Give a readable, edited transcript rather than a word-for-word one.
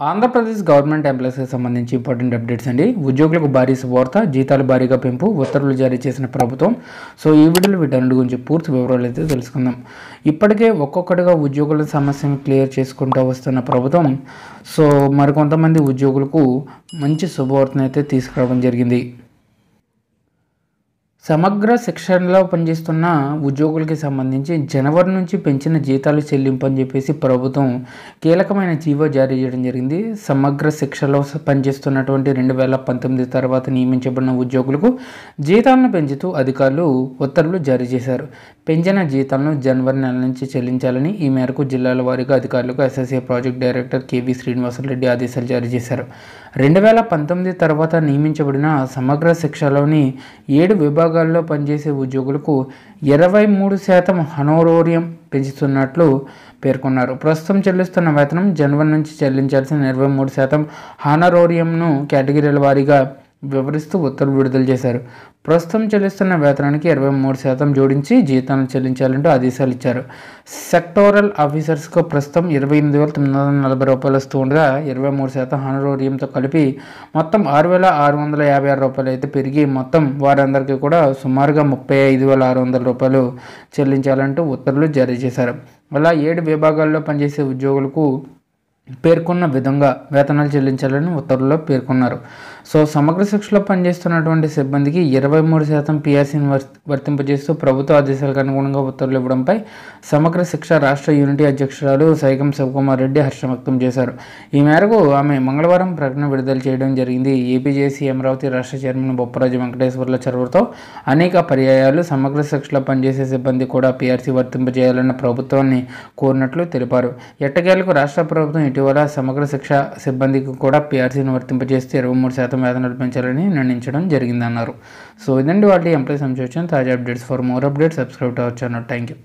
Andhra Pradesh government ఎంప్లాయీస్కి సంబంధించి important updates అండి. ఉద్యోగులకు భారీ శుభవార్త, జీతాలు భారీగా పెంపు, ఉత్తర్వులు జారీ చేసిన ప్రభుత్వం. సో ఈ వీడియోలో వీటన్నిటి గురించి పూర్తి వివరాలు అయితే తెలుసుకుందాం. ఇప్పటికే ఒక్కొక్కటిగా ఉద్యోగుల సమస్యను క్లియర్ చేసుకుంటూ వస్తున్న ప్రభుత్వం సో మరికొంతమంది ఉద్యోగులకు మంచి శుభవార్తను అయితే తీసుకురావడం జరిగింది. సమగ్ర శిక్షణలో పనిచేస్తున్న ఉద్యోగులకి సంబంధించి జనవరి నుంచి పెంచిన జీతాలు చెల్లింపు అని చెప్పేసి ప్రభుత్వం కీలకమైన జీవో జారీ చేయడం జరిగింది. సమగ్ర శిక్షలో పనిచేస్తున్నటువంటి 2019 తర్వాత నియమించబడిన ఉద్యోగులకు జీతాలను పెంచుతూ అధికారులు ఉత్తర్వులు జారీ చేశారు. పెంచిన జీతాలను జనవరి నెల నుంచి చెల్లించాలని ఈ మేరకు జిల్లాల వారీగా అధికారులకు SSA project director KV Srinivasa Reddy ఆదేశాలు జారీ చేశారు. 2019 తర్వాత నియమించబడిన సమగ్ర శిక్షలోని 7 విభాగాల్లో పనిచేసే ఉద్యోగులకు 23% హనోరోరియం పెంచుతున్నట్లు పేర్కొన్నారు. ప్రస్తుతం చెల్లిస్తున్న వేతనం జనవరి నుంచి చెల్లించాల్సిన 23% హానరోరియంను కేటగిరీల వారీగా వివరిస్తూ ఉత్తర్వులు విడుదల చేశారు. ప్రస్తుతం చెల్లిస్తున్న వేతనానికి 23% జోడించి జీతాలను చెల్లించాలంటూ ఆదేశాలు ఇచ్చారు. సెక్టోరల్ ఆఫీసర్స్కు ప్రస్తుతం 28,940 రూపాయలు వస్తూ ఉండగా 23% హానరోరియంతో కలిపి మొత్తం 6,656 రూపాయలు అయితే పెరిగి మొత్తం వారందరికీ కూడా సుమారుగా 35,600 రూపాయలు చెల్లించాలంటూ ఉత్తర్వులు జారీ చేశారు. అలా 7 విభాగాల్లో పనిచేసే ఉద్యోగులకు పేర్కొన్న విధంగా వేతనాలు చెల్లించాలని ఉత్తర్వుల్లో పేర్కొన్నారు. సో సమగ్ర శిక్షలో పనిచేస్తున్నటువంటి సిబ్బందికి 23% పిఆర్సీని వర్తింపజేస్తూ ప్రభుత్వ ఆదేశాలకు అనుగుణంగా ఉత్తర్వులు ఇవ్వడంపై సమగ్ర శిక్ష రాష్ట్ర యూనిటీ అధ్యక్షురాలు సైకం శివకుమార్ రెడ్డి హర్షం వ్యక్తం చేశారు. ఈ మేరకు ఆమె మంగళవారం ప్రకటన విడుదల చేయడం జరిగింది. ఏపీజేసీ అమరావతి రాష్ట్ర చైర్మన్ బొప్పరాజు వెంకటేశ్వర్ల చొరవతో అనేక పర్యాయాలు సమగ్ర శిక్షలో పనిచేసే సిబ్బంది కూడా పిఆర్సీ వర్తింపజేయాలన్న ప్రభుత్వాన్ని కోరినట్లు తెలిపారు. ఎట్టకేలకు రాష్ట్ర ప్రభుత్వం ఇటీవల సమగ్ర శిక్ష సిబ్బందికి కూడా పిఆర్సీని వర్తింపజేస్తే 23% వేతనాలు పెంచాలని నిర్ణయించడం జరిగిందన్నారు. సో ఇదండి వాళ్ళ ఎంప్లాయీస్ సంబంధించిన తాజా updates. For more updates subscribe to our channel. Thank you.